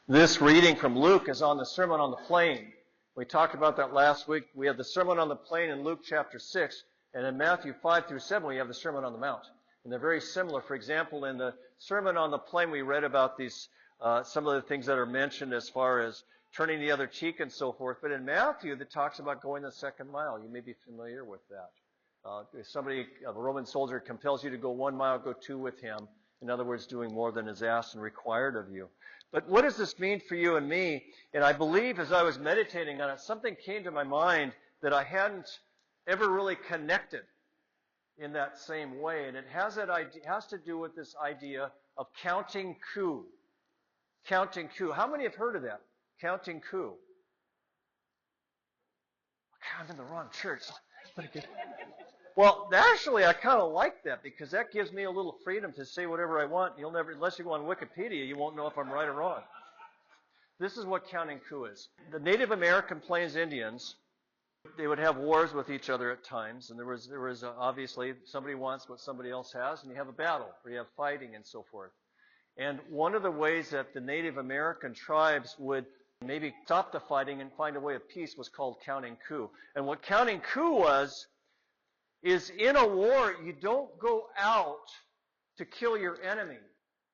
This reading from Luke is on the Sermon on the Plain. We talked about that last week. We have the Sermon on the Plain in Luke chapter 6, and in Matthew 5 through 7 we have the Sermon on the Mount. And they're very similar. For example, in the Sermon on the Plain we read about these some of the things that are mentioned as far as turning the other cheek and so forth. But in Matthew, that talks about going the second mile. You may be familiar with that. If a Roman soldier compels you to go 1 mile, go 2 with him. In other words, doing more than is asked and required of you. But what does this mean for you and me? And I believe as I was meditating on it, something came to my mind that I hadn't ever really connected in that same way. And it has to do with this idea of counting coup. Counting coup. How many have heard of that? Counting coup. I'm in the wrong church. Well, actually, I kind of like that because that gives me a little freedom to say whatever I want. You'll never, unless you go on Wikipedia, you won't know if I'm right or wrong. This is what counting coup is. The Native American Plains Indians, they would have wars with each other at times, and there was obviously somebody wants what somebody else has, and you have a battle, or you have fighting and so forth. And one of the ways that the Native American tribes would maybe stop the fighting and find a way of peace was called counting coup. And what counting coup is in a war, you don't go out to kill your enemy.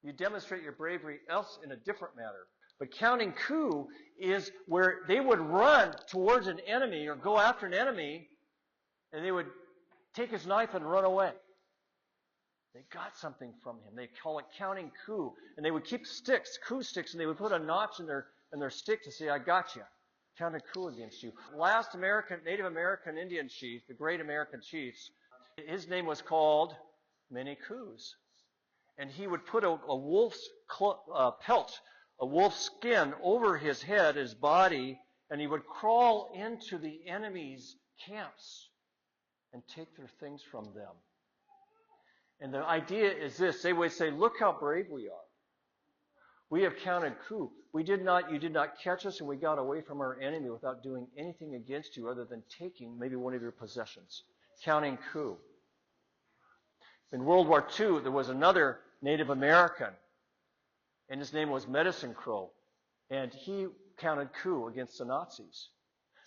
You demonstrate your bravery else in a different manner. But counting coup is where they would run towards an enemy or go after an enemy, and they would take his knife and run away. They got something from him. They call it counting coup. And they would keep sticks, coup sticks, and they would put a notch in their stick to say, I got you. Counted coup against you. Last Native American Indian chief, the great American chiefs, his name was called Many Coups. And he would put a wolf's pelt, a wolf's skin over his head, his body, and he would crawl into the enemy's camps and take their things from them. And the idea is this. They would say, look how brave we are. We have counted coup. You did not catch us, and we got away from our enemy without doing anything against you other than taking maybe one of your possessions. Counting coup. In World War II, there was another Native American, and his name was Medicine Crow, and he counted coup against the Nazis.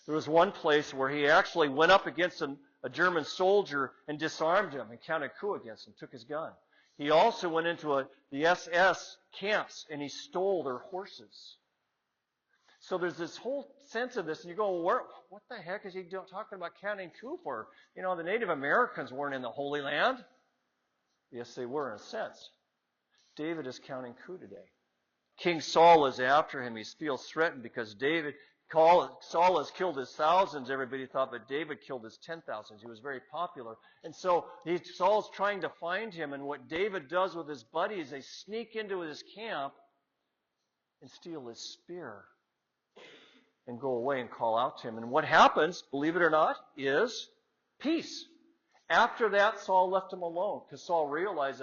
There was one place where he actually went up against a German soldier and disarmed him and counted coup against him, took his gun. He also went into the SS camps and he stole their horses. So there's this whole sense of this, and you go, well, what the heck is he talking about counting coup for? You know, the Native Americans weren't in the Holy Land. Yes, they were in a sense. David is counting coup today. King Saul is after him. He feels threatened because Saul has killed his thousands, everybody thought, but David killed his 10,000s. He was very popular. And so Saul's trying to find him, and what David does with his buddies, they sneak into his camp and steal his spear and go away and call out to him. And what happens, believe it or not, is peace. After that, Saul left him alone because Saul realized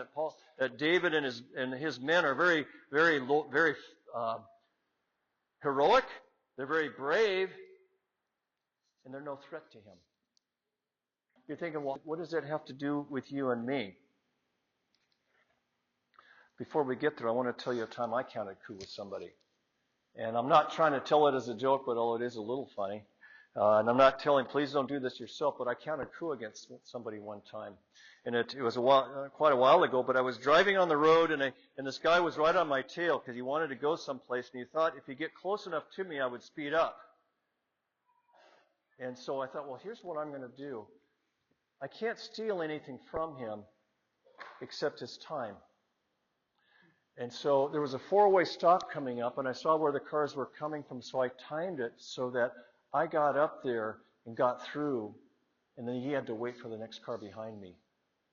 that David and his men are very, very, very heroic. They're very brave, and they're no threat to him. You're thinking, well, what does that have to do with you and me? Before we get there, I want to tell you a time I counted coup with somebody. And I'm not trying to tell it as a joke, but it is a little funny. And I'm not telling, please don't do this yourself, but I counted coup against somebody one time. And it was quite a while ago, but I was driving on the road, and this guy was right on my tail because he wanted to go someplace, and he thought if he get close enough to me, I would speed up. And so I thought, well, here's what I'm going to do. I can't steal anything from him except his time. And so there was a four-way stop coming up, and I saw where the cars were coming from, so I timed it so that I got up there and got through, and then he had to wait for the next car behind me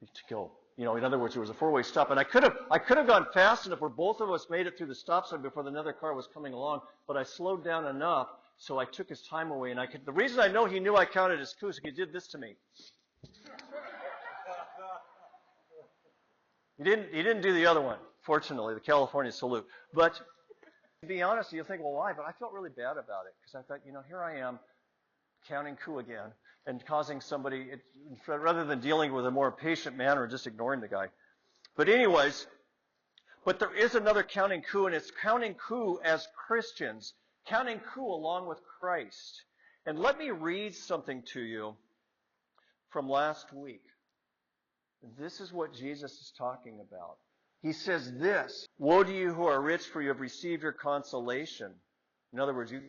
to go. You know, in other words, there was a four-way stop, and I could have gone fast enough where both of us made it through the stop sign before another car was coming along, but I slowed down enough so I took his time away, and the reason I know he knew I counted his coup is he did this to me. He didn't do the other one, fortunately, the California salute. But to be honest, you'll think, well, why? But I felt really bad about it because I thought, here I am counting coup again and causing somebody, rather than dealing with a more patient manner, just ignoring the guy. But anyways, But there is another counting coup, and it's counting coup as Christians, counting coup along with Christ. And let me read something to you from last week. This is what Jesus is talking about. He says this, "Woe to you who are rich, for you have received your consolation." In other words, you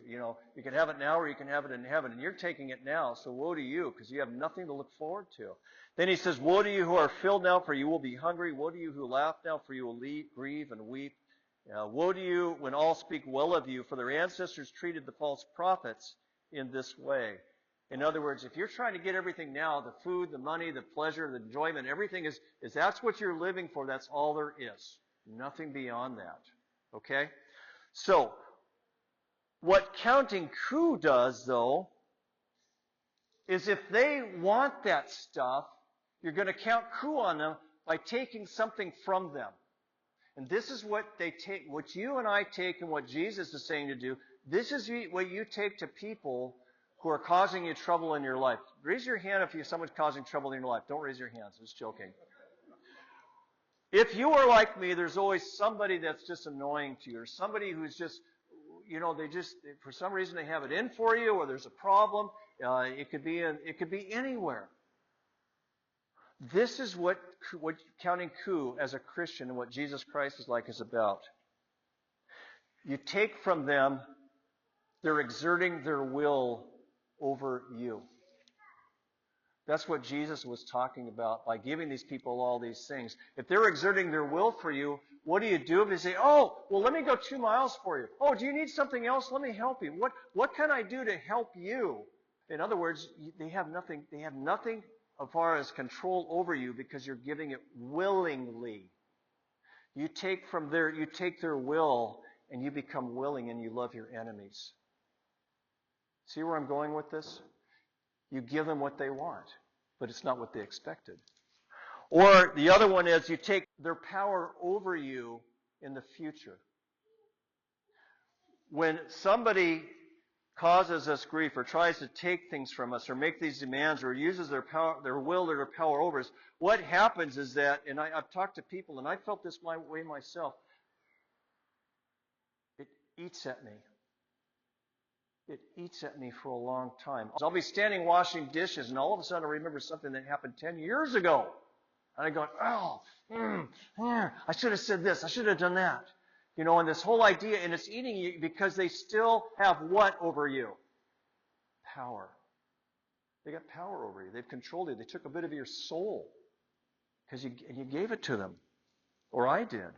can have it now or you can have it in heaven. And you're taking it now, so woe to you, because you have nothing to look forward to. Then he says, "Woe to you who are filled now, for you will be hungry. Woe to you who laugh now, for you will grieve and weep. Woe to you when all speak well of you, for their ancestors treated the false prophets in this way." In other words, if you're trying to get everything now, the food, the money, the pleasure, the enjoyment, everything is that's what you're living for. That's all there is. Nothing beyond that. Okay? So, what counting coup does, though, is if they want that stuff, you're going to count coup on them by taking something from them. And this is what they take, what you and I take and what Jesus is saying to do. This is what you take to people who are causing you trouble in your life. Raise your hand if someone's causing trouble in your life. Don't raise your hands. I'm just joking. If you are like me, there's always somebody that's just annoying to you, or somebody who's just, for some reason they have it in for you, or there's a problem. It could be anywhere. This is what counting coup as a Christian and what Jesus Christ is like is about. You take from them, they're exerting their will over you. That's what Jesus was talking about by giving these people all these things. If they're exerting their will for you, what do you do? If they say, "Oh, well, let me go 2 miles for you. Oh, do you need something else? Let me help you. What can I do to help you?" In other words, they have nothing as far as control over you because you're giving it willingly. You take their will and you become willing and you love your enemies. See where I'm going with this? You give them what they want, but it's not what they expected. Or the other one is you take their power over you in the future. When somebody causes us grief or tries to take things from us or make these demands or uses their will or their power over us, what happens is that, and I've talked to people and I felt this way myself, it eats at me. It eats at me for a long time. I'll be standing washing dishes, and all of a sudden I remember something that happened 10 years ago. And I go, I should have said this. I should have done that. And this whole idea, and it's eating you because they still have what over you? Power. They got power over you. They've controlled you. They took a bit of your soul because you gave it to them, or I did.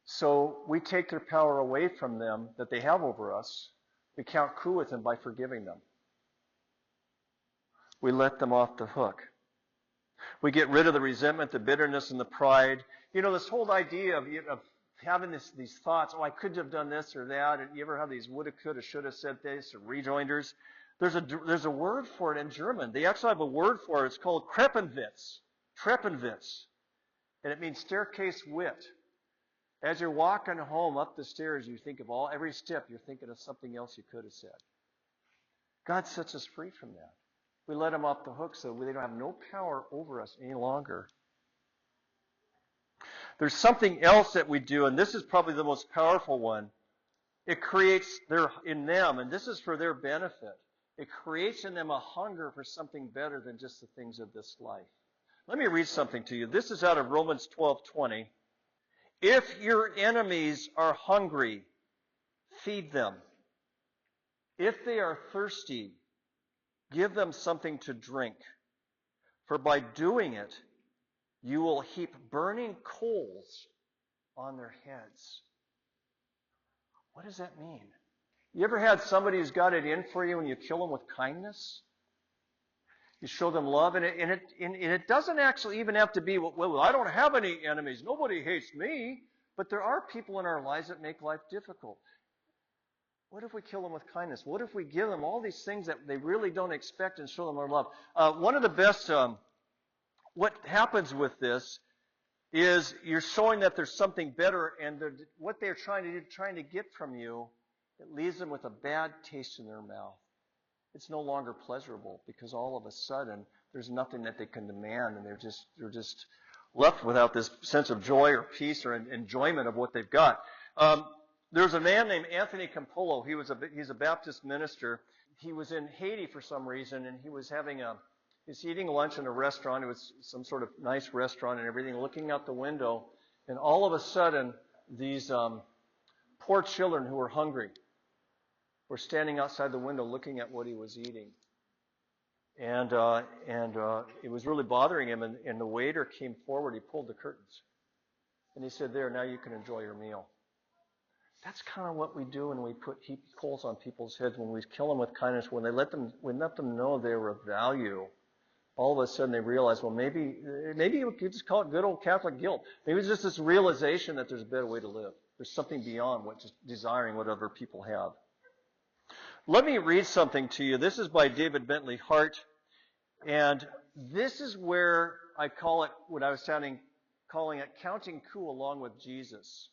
So we take their power away from them that they have over us. We count coup with them by forgiving them. We let them off the hook. We get rid of the resentment, the bitterness, and the pride. This whole idea of having these thoughts, I could have done this or that. And you ever have these woulda, coulda, shoulda said this, or rejoinders? There's a word for it in German. They actually have a word for it. It's called Treppenwitz. Treppenwitz. And it means staircase wit. As you're walking home up the stairs, you think of every step, you're thinking of something else you could have said. God sets us free from that. We let them off the hook so they don't have no power over us any longer. There's something else that we do, and this is probably the most powerful one. It creates in them, and this is for their benefit, it creates in them a hunger for something better than just the things of this life. Let me read something to you. This is out of Romans 12:20. "If your enemies are hungry, feed them. If they are thirsty, give them something to drink. For by doing it, you will heap burning coals on their heads." What does that mean? You ever had somebody who's got it in for you and you kill them with kindness? You show them love, and it doesn't actually even have to be, well, I don't have any enemies. Nobody hates me. But there are people in our lives that make life difficult. What if we kill them with kindness? What if we give them all these things that they really don't expect and show them our love? One of the best, what happens with this is you're showing that there's something better, and what they're trying to get from you, it leaves them with a bad taste in their mouth. It's no longer pleasurable because all of a sudden there's nothing that they can demand, and they're just left without this sense of joy or peace or enjoyment of what they've got. There's a man named Anthony Campolo. He's a Baptist minister. He was in Haiti for some reason, and he's eating lunch in a restaurant. It was some sort of nice restaurant and everything, looking out the window, and all of a sudden, these poor children who were hungry were standing outside the window looking at what he was eating. And it was really bothering him, and the waiter came forward. He pulled the curtains, and he said, "There, now you can enjoy your meal." That's kind of what we do when we put heap coals on people's heads, when we kill them with kindness, when we let them know they were of value. All of a sudden they realize, well, maybe you could just call it good old Catholic guilt. Maybe it's just this realization that there's a better way to live. There's something beyond what just desiring what other people have. Let me read something to you. This is by David Bentley Hart, and this is where I call it, what I was calling it, counting coup along with Jesus.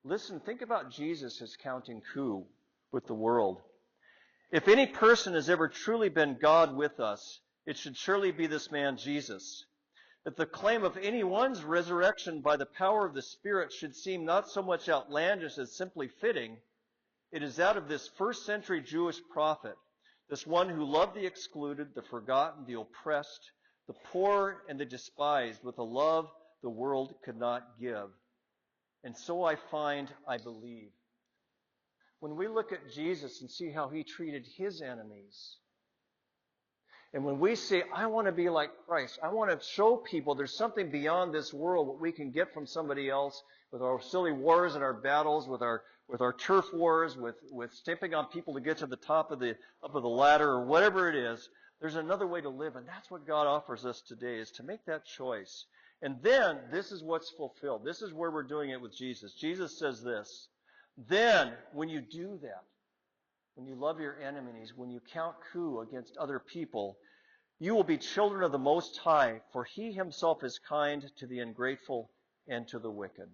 Listen, think about Jesus as counting coup with the world. If any person has ever truly been God with us, it should surely be this man Jesus. If the claim of anyone's resurrection by the power of the Spirit should seem not so much outlandish as simply fitting, it is that of this first century Jewish prophet, this one who loved the excluded, the forgotten, the oppressed, the poor, and the despised with a love the world could not give. And so I believe. When we look at Jesus and see how he treated his enemies, and when we say, I want to be like Christ, I want to show people there's something beyond this world, what we can get from somebody else, with our silly wars and our battles, with our turf wars, with stepping on people to get to the top of the ladder, or whatever it is. There's another way to live, and that's what God offers us today, is to make that choice. And then, this is what's fulfilled. This is where we're doing it with Jesus. Jesus says this, then, when you do that, when you love your enemies, when you count coup against other people, you will be children of the Most High, for he himself is kind to the ungrateful and to the wicked.